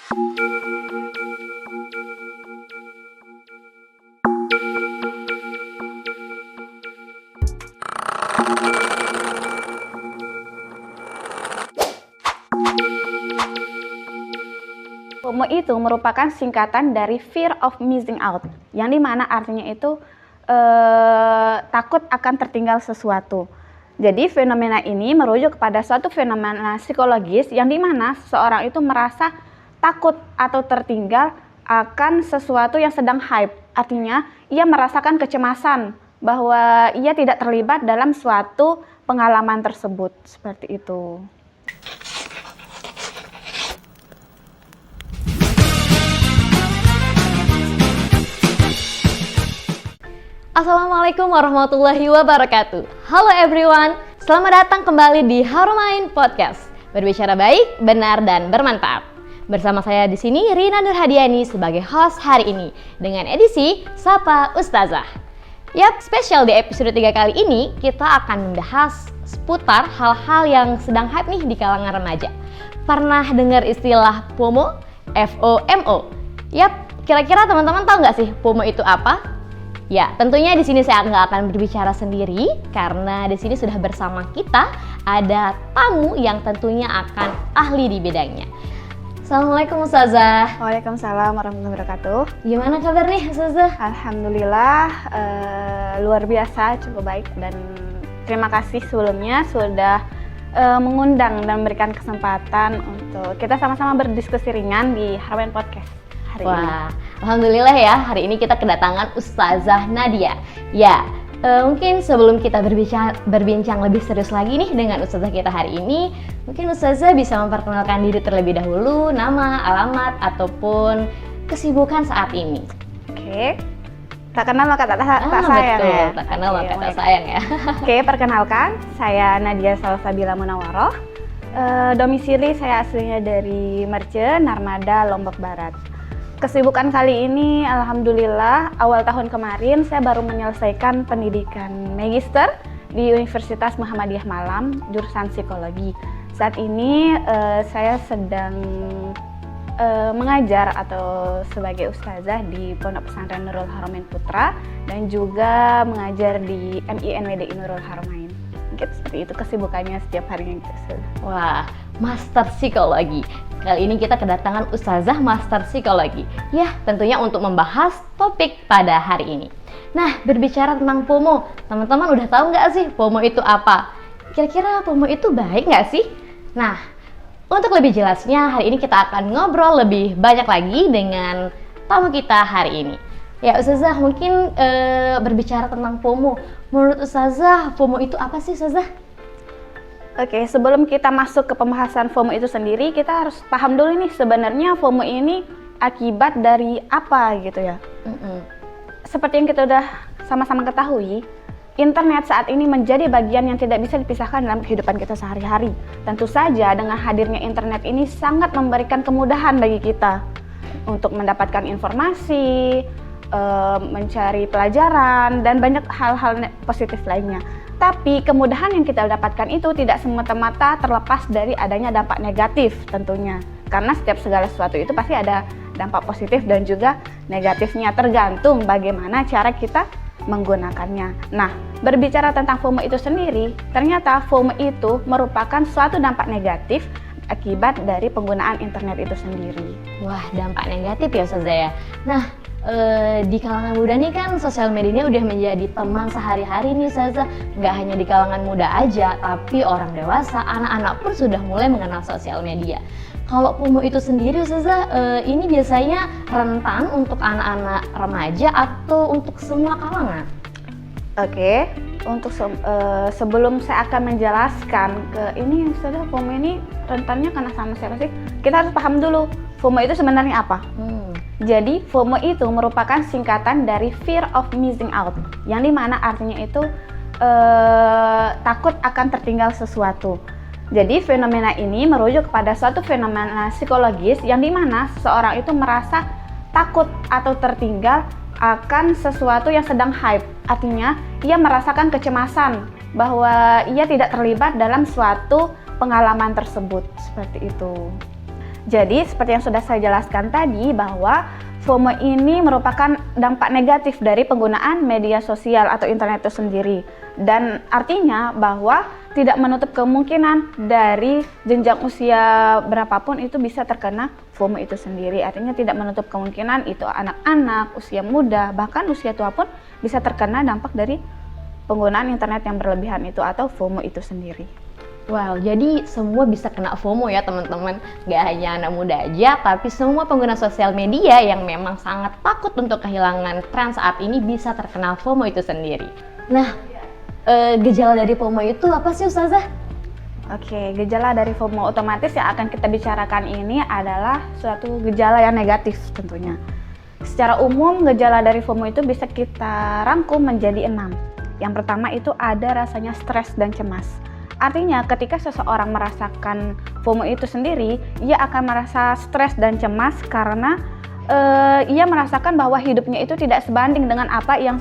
FOMO itu merupakan singkatan dari fear of missing out, yang dimana artinya itu takut akan tertinggal sesuatu. Jadi fenomena ini merujuk kepada suatu fenomena psikologis yang dimana seseorang itu merasa takut atau tertinggal akan sesuatu yang sedang hype. Artinya ia merasakan kecemasan bahwa ia tidak terlibat dalam suatu pengalaman tersebut, seperti itu. Assalamualaikum warahmatullahi wabarakatuh. Halo everyone, selamat datang kembali di Harumain Podcast. Berbicara baik, benar, dan bermanfaat. Bersama saya di sini Rina Nurhadiani sebagai host hari ini dengan edisi Sapa Ustazah. Yap, spesial di episode 3 kali ini kita akan membahas seputar hal-hal yang sedang hype nih di kalangan remaja. Pernah dengar istilah FOMO? FOMO. Yap, kira-kira teman-teman tahu nggak sih FOMO itu apa? Ya, tentunya di sini saya nggak akan berbicara sendiri karena di sini sudah bersama kita ada tamu yang tentunya akan ahli di bidangnya. Assalamualaikum Ustazah. Waalaikumsalam warahmatullahi wabarakatuh. Gimana kabar nih Ustazah? Alhamdulillah luar biasa, cukup baik, dan terima kasih sebelumnya sudah mengundang dan memberikan kesempatan untuk kita sama-sama berdiskusi ringan di Harumain Podcast. Wah, alhamdulillah ya, hari ini kita kedatangan Ustazah Nadia. Ya, mungkin sebelum kita berbincang lebih serius lagi nih dengan Ustazah kita hari ini, mungkin Ustazah bisa memperkenalkan diri terlebih dahulu, nama, alamat, ataupun kesibukan saat ini. Oke, tak kenal maka tak sayang betul, ya. Tak kenal maka tak sayang ya. Oke, perkenalkan, saya Nadia Salsabila Munawaroh. Domisili saya aslinya dari Merce, Narmada, Lombok Barat. Kesibukan kali ini, alhamdulillah, awal tahun kemarin saya baru menyelesaikan pendidikan magister di Universitas Muhammadiyah Malang, jurusan psikologi. Saat ini saya sedang mengajar atau sebagai ustazah di Pondok Pesantren Nurul Haramain Putra dan juga mengajar di MINWDI Nurul Haramain. Mungkin seperti itu kesibukannya setiap harinya gitu. Wah, Master Psikologi. Kali ini kita kedatangan Ustazah Master Psikologi. Ya, tentunya untuk membahas topik pada hari ini. Nah, berbicara tentang FOMO, teman-teman udah tahu nggak sih FOMO itu apa? Kira-kira FOMO itu baik nggak sih? Nah, untuk lebih jelasnya, hari ini kita akan ngobrol lebih banyak lagi dengan tamu kita hari ini. Ya, Ustazah, mungkin berbicara tentang FOMO. Menurut Ustazah, FOMO itu apa sih, Ustazah? Oke, sebelum kita masuk ke pembahasan FOMO itu sendiri, kita harus paham dulu nih sebenarnya FOMO ini akibat dari apa gitu ya. Seperti yang kita udah sama-sama ketahui, internet saat ini menjadi bagian yang tidak bisa dipisahkan dalam kehidupan kita sehari-hari. Tentu saja dengan hadirnya internet ini sangat memberikan kemudahan bagi kita untuk mendapatkan informasi, mencari pelajaran, dan banyak hal-hal positif lainnya. Tapi kemudahan yang kita dapatkan itu tidak semata-mata terlepas dari adanya dampak negatif tentunya. Karena setiap segala sesuatu itu pasti ada dampak positif dan juga negatifnya, tergantung bagaimana cara kita menggunakannya. Nah, berbicara tentang FOMO itu sendiri, ternyata FOMO itu merupakan suatu dampak negatif akibat dari penggunaan internet itu sendiri. Wah, dampak negatif ya Ustazah ya. Nah, di kalangan muda nih kan sosial medianya udah menjadi teman sehari-hari nih Ustazah. Nggak hanya di kalangan muda aja, tapi orang dewasa, anak-anak pun sudah mulai mengenal sosial media. Kalau FOMO itu sendiri Ustazah, ini biasanya rentan untuk anak-anak remaja atau untuk semua kalangan? Oke, untuk sebelum saya akan menjelaskan ke ini Ustazah, FOMO ini rentannya karena sama siapa sih? Kita harus paham dulu FOMO itu sebenarnya apa. Jadi FOMO itu merupakan singkatan dari fear of missing out, yang dimana artinya itu takut akan tertinggal sesuatu. Jadi fenomena ini merujuk kepada suatu fenomena psikologis yang dimana seseorang itu merasa takut atau tertinggal akan sesuatu yang sedang hype. Artinya ia merasakan kecemasan bahwa ia tidak terlibat dalam suatu pengalaman tersebut, seperti itu. Jadi seperti yang sudah saya jelaskan tadi bahwa FOMO ini merupakan dampak negatif dari penggunaan media sosial atau internet itu sendiri. Dan artinya bahwa tidak menutup kemungkinan dari jenjang usia berapapun itu bisa terkena FOMO itu sendiri. Artinya tidak menutup kemungkinan itu anak-anak, usia muda, bahkan usia tua pun bisa terkena dampak dari penggunaan internet yang berlebihan itu atau FOMO itu sendiri. Wow, jadi semua bisa kena FOMO ya teman-teman. Gak hanya anak muda aja, tapi semua pengguna sosial media yang memang sangat takut untuk kehilangan tren saat ini bisa terkena FOMO itu sendiri. Nah, gejala dari FOMO itu apa sih Ustazah? Oke, gejala dari FOMO otomatis yang akan kita bicarakan ini adalah suatu gejala yang negatif tentunya. Secara umum, gejala dari FOMO itu bisa kita rangkum menjadi 6. Yang pertama itu ada rasanya stres dan cemas. Artinya ketika seseorang merasakan FOMO itu sendiri, ia akan merasa stres dan cemas karena ia merasakan bahwa hidupnya itu tidak sebanding dengan apa yang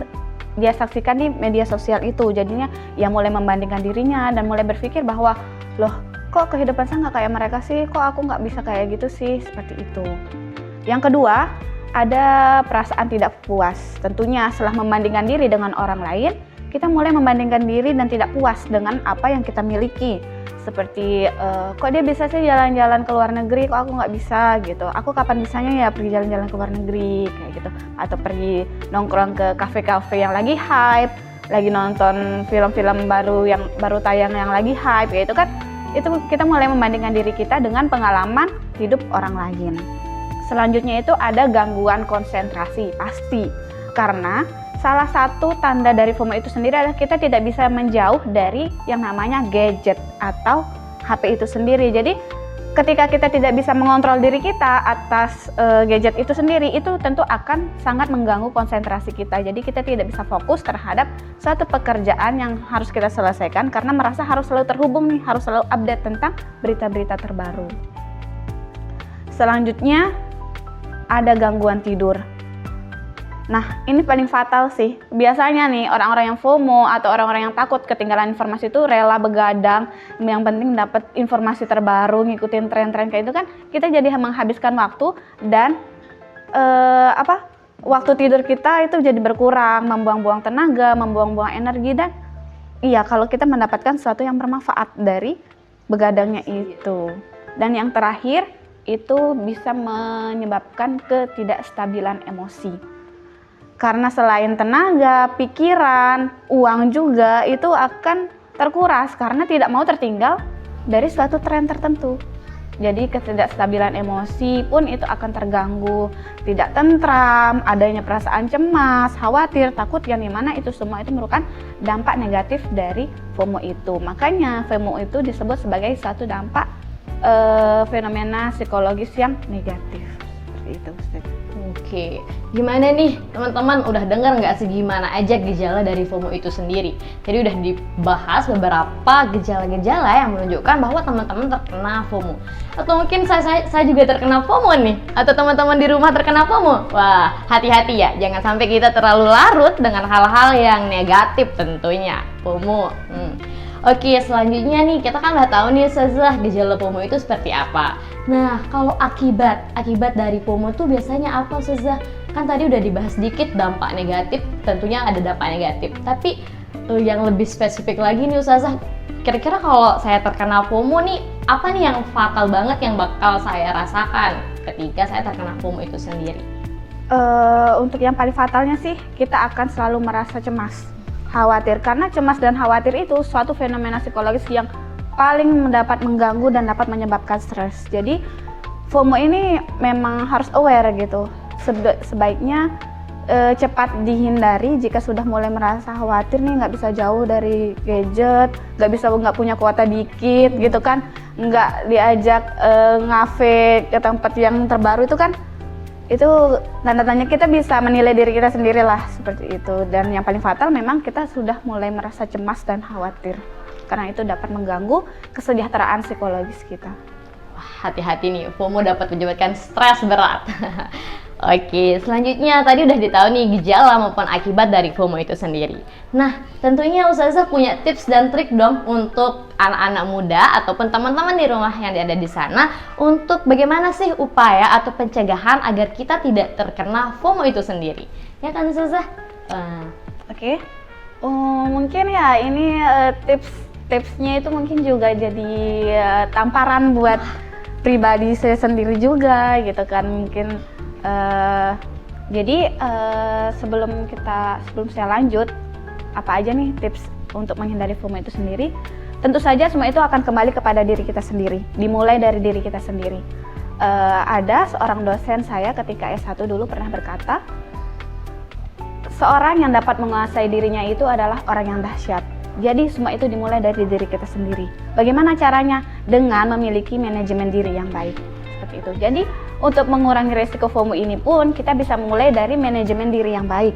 dia saksikan di media sosial itu. Jadinya ia mulai membandingkan dirinya dan mulai berpikir bahwa loh, kok kehidupan saya nggak kayak mereka sih, kok aku nggak bisa kayak gitu sih, seperti itu. Yang kedua, ada perasaan tidak puas. Tentunya setelah membandingkan diri dengan orang lain, kita mulai membandingkan diri dan tidak puas dengan apa yang kita miliki. Seperti kok dia bisa sih jalan-jalan ke luar negeri, kok aku nggak bisa gitu. Aku kapan bisanya ya pergi jalan-jalan ke luar negeri kayak gitu. Atau pergi nongkrong ke kafe-kafe yang lagi hype, lagi nonton film-film baru yang baru tayang yang lagi hype gitu kan. Itu kita mulai membandingkan diri kita dengan pengalaman hidup orang lain. Selanjutnya itu ada gangguan konsentrasi, pasti. Karena salah satu tanda dari FOMO itu sendiri adalah kita tidak bisa menjauh dari yang namanya gadget atau HP itu sendiri. Jadi ketika kita tidak bisa mengontrol diri kita atas gadget itu sendiri, itu tentu akan sangat mengganggu konsentrasi kita. Jadi kita tidak bisa fokus terhadap suatu pekerjaan yang harus kita selesaikan karena merasa harus selalu terhubung nih, harus selalu update tentang berita-berita terbaru. Selanjutnya ada gangguan tidur. Nah, ini paling fatal sih. Biasanya nih, orang-orang yang FOMO atau orang-orang yang takut ketinggalan informasi itu rela begadang. Yang penting dapat informasi terbaru, ngikutin tren-tren kayak itu kan, kita jadi menghabiskan waktu dan waktu tidur kita itu jadi berkurang, membuang-buang tenaga, membuang-buang energi dan iya, kalau kita mendapatkan sesuatu yang bermanfaat dari begadangnya itu. Dan yang terakhir, itu bisa menyebabkan ketidakstabilan emosi. Karena selain tenaga, pikiran, uang juga itu akan terkuras karena tidak mau tertinggal dari suatu tren tertentu. Jadi ketidakstabilan emosi pun itu akan terganggu, tidak tentram, adanya perasaan cemas, khawatir, takut yang dimana itu semua itu merupakan dampak negatif dari FOMO itu. Makanya FOMO itu disebut sebagai suatu dampak fenomena psikologis yang negatif. Seperti itu, Ustaz. Oke, gimana nih teman-teman, udah dengar nggak sih gimana aja gejala dari FOMO itu sendiri? Jadi udah dibahas beberapa gejala-gejala yang menunjukkan bahwa teman-teman terkena FOMO. Atau mungkin saya juga terkena FOMO nih, atau teman-teman di rumah terkena FOMO. Wah, hati-hati ya, jangan sampai kita terlalu larut dengan hal-hal yang negatif tentunya, FOMO. Oke, selanjutnya nih, kita kan udah tahu nih Ustazah gejala FOMO itu seperti apa. Nah, kalau akibat dari FOMO tuh biasanya apa Ustazah? Kan tadi udah dibahas sedikit dampak negatif, tentunya ada dampak negatif. Tapi yang lebih spesifik lagi nih Ustazah, kira-kira kalau saya terkena FOMO nih, apa nih yang fatal banget yang bakal saya rasakan ketika saya terkena FOMO itu sendiri? Untuk yang paling fatalnya sih, kita akan selalu merasa cemas, khawatir, karena cemas dan khawatir itu suatu fenomena psikologis yang paling dapat mengganggu dan dapat menyebabkan stres. Jadi FOMO ini memang harus aware gitu. Sebaiknya cepat dihindari jika sudah mulai merasa khawatir nih, nggak bisa jauh dari gadget, nggak punya kuota dikit gitu kan, nggak diajak ngafe ke tempat yang terbaru itu kan. Itu tanda-tandanya kita bisa menilai diri kita sendiri lah, seperti itu. Dan yang paling fatal memang kita sudah mulai merasa cemas dan khawatir, karena itu dapat mengganggu kesejahteraan psikologis kita. Hati-hati nih, FOMO dapat menyebabkan stres berat. Oke, selanjutnya tadi udah ditahu nih gejala maupun akibat dari FOMO itu sendiri. Nah, tentunya Ustazah punya tips dan trik dong untuk anak-anak muda ataupun teman-teman di rumah yang ada di sana untuk bagaimana sih upaya atau pencegahan agar kita tidak terkena FOMO itu sendiri. Ya kan Ustazah? Oke. Mungkin ya ini tipsnya itu mungkin juga jadi tamparan buat pribadi saya sendiri juga gitu kan, mungkin jadi sebelum saya lanjut apa aja nih tips untuk menghindari FOMO itu sendiri, tentu saja semua itu akan kembali kepada diri kita sendiri, dimulai dari diri kita sendiri. Ada seorang dosen saya ketika S1 dulu pernah berkata, seorang yang dapat menguasai dirinya itu adalah orang yang dahsyat. Jadi semua itu dimulai dari diri kita sendiri. Bagaimana caranya? Dengan memiliki manajemen diri yang baik. Seperti itu. Jadi untuk mengurangi resiko FOMO ini pun kita bisa mulai dari manajemen diri yang baik.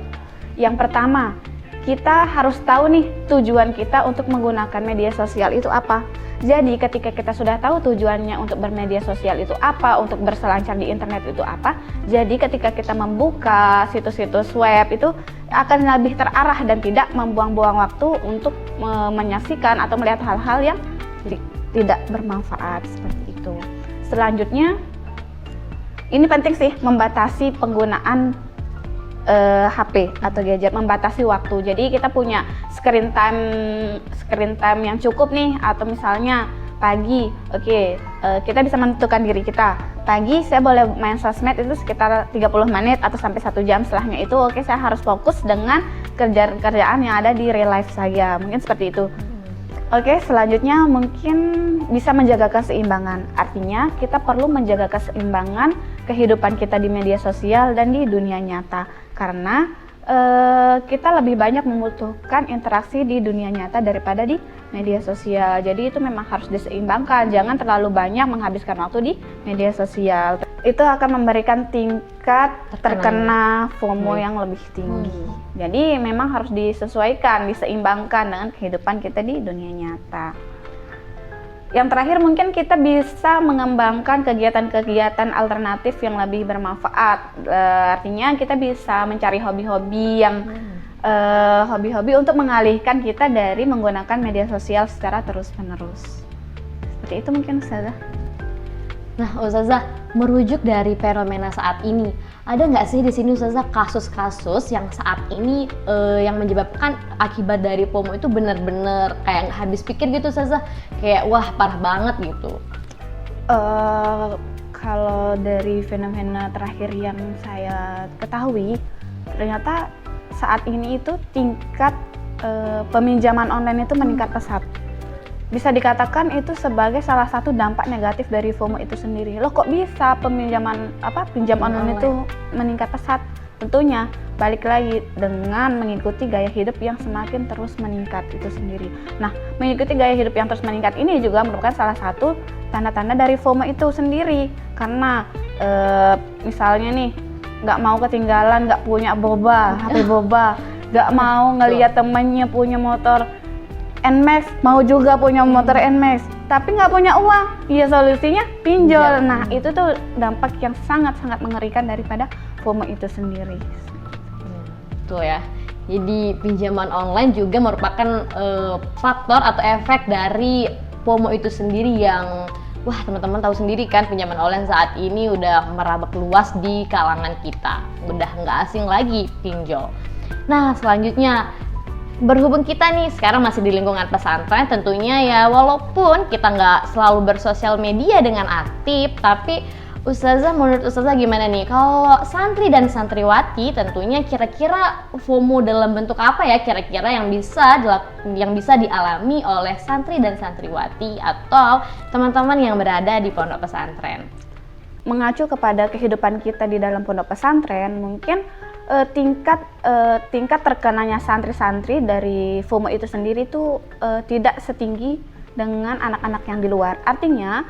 Yang pertama, kita harus tahu nih tujuan kita untuk menggunakan media sosial itu apa. Jadi ketika kita sudah tahu tujuannya untuk bermedia sosial itu apa, untuk berselancar di internet itu apa, jadi ketika kita membuka situs-situs web itu akan lebih terarah dan tidak membuang-buang waktu untuk menyaksikan atau melihat hal-hal yang tidak bermanfaat seperti itu. Selanjutnya, ini penting sih membatasi penggunaan HP atau gadget, membatasi waktu. Jadi kita punya screen time yang cukup nih, atau misalnya pagi, kita bisa menentukan diri kita. Pagi saya boleh main sosmed itu sekitar 30 menit atau sampai 1 jam. Setelahnya itu saya harus fokus dengan kerjaan yang ada di real life saya. Mungkin seperti itu. Selanjutnya mungkin bisa menjaga keseimbangan. Artinya kita perlu menjaga keseimbangan kehidupan kita di media sosial dan di dunia nyata. Karena kita lebih banyak membutuhkan interaksi di dunia nyata daripada di media sosial. Jadi itu memang harus diseimbangkan. Jangan terlalu banyak menghabiskan waktu di media sosial. Itu akan memberikan tingkat terkena FOMO yang lebih tinggi. Jadi memang harus disesuaikan, diseimbangkan dengan kehidupan kita di dunia nyata. Yang terakhir mungkin kita bisa mengembangkan kegiatan-kegiatan alternatif yang lebih bermanfaat. Artinya kita bisa mencari hobi-hobi untuk mengalihkan kita dari menggunakan media sosial secara terus-menerus. Seperti itu mungkin Ustazah. Nah, Ustazah, merujuk dari fenomena saat ini, ada nggak sih di sini Ustazah kasus-kasus yang saat ini yang menyebabkan akibat dari FOMO itu benar-benar kayak nggak habis pikir gitu Ustazah, kayak wah parah banget gitu? Kalau dari fenomena terakhir yang saya ketahui, ternyata saat ini itu tingkat peminjaman online itu meningkat pesat. Bisa dikatakan itu sebagai salah satu dampak negatif dari FOMO itu sendiri. Loh kok bisa pinjam online itu meningkat pesat? Tentunya balik lagi dengan mengikuti gaya hidup yang semakin terus meningkat itu sendiri. Nah, mengikuti gaya hidup yang terus meningkat ini juga merupakan salah satu tanda-tanda dari FOMO itu sendiri. Karena misalnya nih, nggak mau ketinggalan, nggak punya HP boba, nggak mau ngelihat temannya punya motor NMAX, mau juga punya motor NMAX, tapi nggak punya uang, ya solusinya pinjol. Nah, itu tuh dampak yang sangat-sangat mengerikan daripada FOMO itu sendiri. Tuh ya, jadi pinjaman online juga merupakan faktor atau efek dari FOMO itu sendiri yang, wah teman-teman tahu sendiri kan, pinjaman online saat ini udah merabak luas di kalangan kita, udah nggak asing lagi pinjol. Nah, selanjutnya, berhubung kita nih sekarang masih di lingkungan pesantren, tentunya ya walaupun kita nggak selalu bersosial media dengan aktif, tapi Ustazah, menurut Ustazah gimana nih kalau santri dan santriwati, tentunya kira-kira FOMO dalam bentuk apa ya kira-kira yang bisa dialami oleh santri dan santriwati atau teman-teman yang berada di pondok pesantren? Mengacu kepada kehidupan kita di dalam pondok pesantren, mungkin tingkat terkenanya santri-santri dari FOMO itu sendiri itu tidak setinggi dengan anak-anak yang di luar. Artinya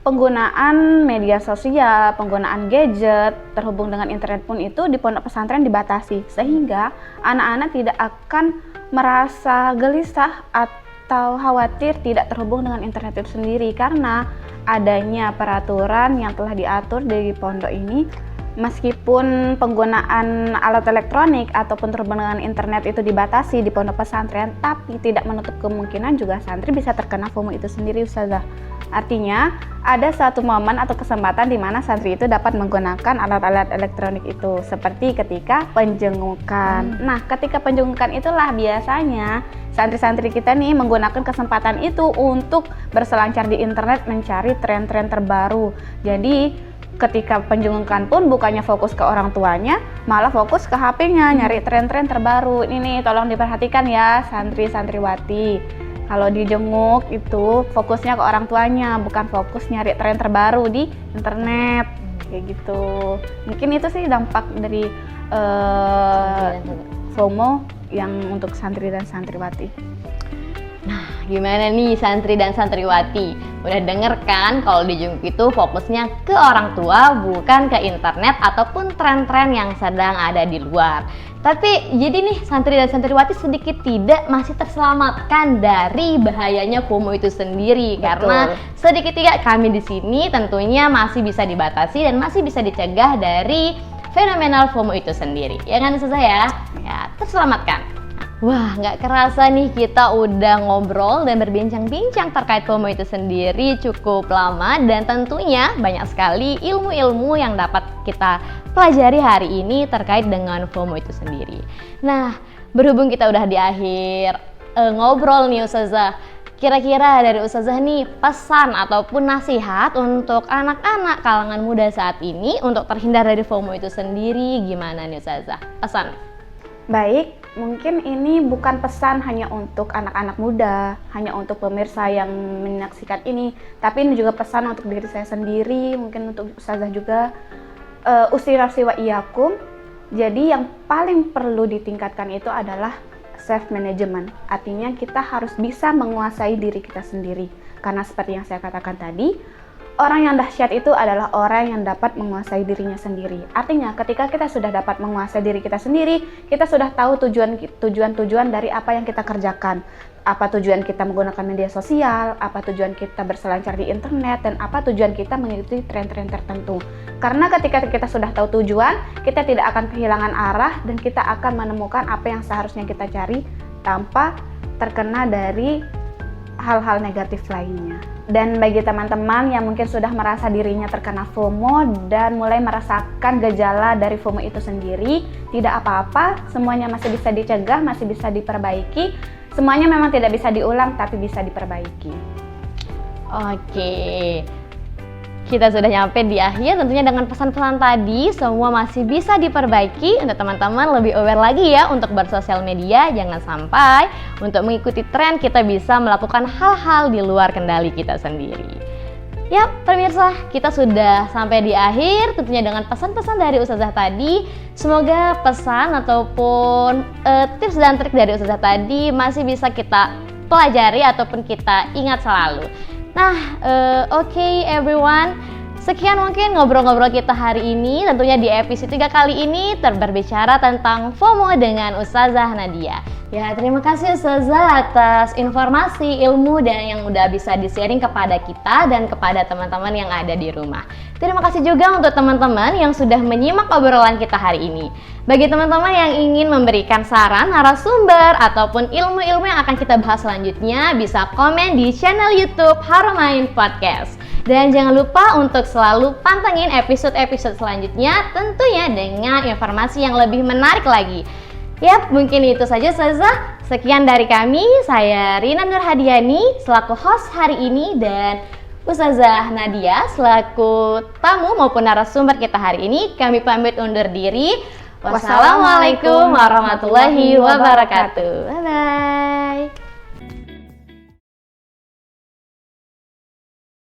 penggunaan media sosial, penggunaan gadget, terhubung dengan internet pun itu di pondok pesantren dibatasi, sehingga anak-anak tidak akan merasa gelisah atau khawatir tidak terhubung dengan internet itu sendiri, karena adanya peraturan yang telah diatur di pondok ini meskipun penggunaan alat elektronik ataupun terhubung dengan internet itu dibatasi di pondok pesantren, tapi tidak menutup kemungkinan juga santri bisa terkena FOMO itu sendiri, Ustazah. Artinya, ada suatu momen atau kesempatan di mana santri itu dapat menggunakan alat-alat elektronik itu, seperti ketika penjengukan. Nah, ketika penjengukan itulah biasanya santri-santri kita nih menggunakan kesempatan itu untuk berselancar di internet mencari tren-tren terbaru. Jadi, ketika penjengukan pun bukannya fokus ke orang tuanya, malah fokus ke HP-nya, nyari tren-tren terbaru. Ini nih, tolong diperhatikan ya santri-santriwati. Kalau dijenguk itu fokusnya ke orang tuanya, bukan fokus nyari tren terbaru di internet. Kayak gitu. Mungkin itu sih dampak dari FOMO yang untuk santri dan santriwati. Nah, gimana nih santri dan santriwati? Udah denger kan kalau di jenguk itu fokusnya ke orang tua, bukan ke internet ataupun tren-tren yang sedang ada di luar. Tapi jadi nih santri dan santriwati sedikit tidak masih terselamatkan dari bahayanya FOMO itu sendiri. Betul. Karena sedikit tidak kami di sini tentunya masih bisa dibatasi dan masih bisa dicegah dari fenomenal FOMO itu sendiri. Ya kan Ustazah ya? Ya, terselamatkan. Wah, nggak kerasa nih kita udah ngobrol dan berbincang-bincang terkait FOMO itu sendiri cukup lama, dan tentunya banyak sekali ilmu-ilmu yang dapat kita pelajari hari ini terkait dengan FOMO itu sendiri. Nah, berhubung kita udah di akhir ngobrol nih Ustazah, kira-kira dari Ustazah nih pesan ataupun nasihat untuk anak-anak kalangan muda saat ini untuk terhindar dari FOMO itu sendiri gimana nih Ustazah? Pesan. Baik, mungkin ini bukan pesan hanya untuk anak-anak muda, hanya untuk pemirsa yang menyaksikan ini, tapi ini juga pesan untuk diri saya sendiri, mungkin untuk Ustazah juga. Usirasi wa iyakum. Jadi yang paling perlu ditingkatkan itu adalah self management. Artinya kita harus bisa menguasai diri kita sendiri. Karena seperti yang saya katakan tadi, orang yang dahsyat itu adalah orang yang dapat menguasai dirinya sendiri. Artinya ketika kita sudah dapat menguasai diri kita sendiri, kita sudah tahu tujuan dari apa yang kita kerjakan. Apa tujuan kita menggunakan media sosial, apa tujuan kita berselancar di internet, dan apa tujuan kita mengikuti tren-tren tertentu. Karena ketika kita sudah tahu tujuan, kita tidak akan kehilangan arah dan kita akan menemukan apa yang seharusnya kita cari tanpa terkena dari hal-hal negatif lainnya. Dan bagi teman-teman yang mungkin sudah merasa dirinya terkena FOMO dan mulai merasakan gejala dari FOMO itu sendiri, tidak apa-apa, semuanya masih bisa dicegah, masih bisa diperbaiki. Semuanya memang tidak bisa diulang, tapi bisa diperbaiki. Oke, kita sudah nyampe di akhir. Tentunya dengan pesan-pesan tadi, semua masih bisa diperbaiki. Untuk teman-teman lebih aware lagi ya untuk bersosial media. Jangan sampai untuk mengikuti tren kita bisa melakukan hal-hal di luar kendali kita sendiri. Ya, pemirsa, kita sudah sampai di akhir. Tentunya dengan pesan-pesan dari Ustazah tadi, semoga pesan ataupun tips dan trik dari Ustazah tadi masih bisa kita pelajari ataupun kita ingat selalu. Nah, oke everyone, sekian mungkin ngobrol-ngobrol kita hari ini. Tentunya di episode 3 kali ini berbicara tentang FOMO dengan Ustazah Nadia. Ya, terima kasih Ustazah atas informasi, ilmu, dan yang udah bisa di-sharing kepada kita dan kepada teman-teman yang ada di rumah. Terima kasih juga untuk teman-teman yang sudah menyimak obrolan kita hari ini. Bagi teman-teman yang ingin memberikan saran, narasumber, ataupun ilmu-ilmu yang akan kita bahas selanjutnya, bisa komen di channel YouTube Haramain Podcast. Dan jangan lupa untuk selalu pantengin episode-episode selanjutnya, tentunya dengan informasi yang lebih menarik lagi. Yap, mungkin itu saja Ustazah. Sekian dari kami, saya Rina Nurhadiani selaku host hari ini, dan Ustazah Nadia selaku tamu maupun narasumber kita hari ini. Kami pamit undur diri. Wassalamualaikum warahmatullahi wabarakatuh. Bye-bye.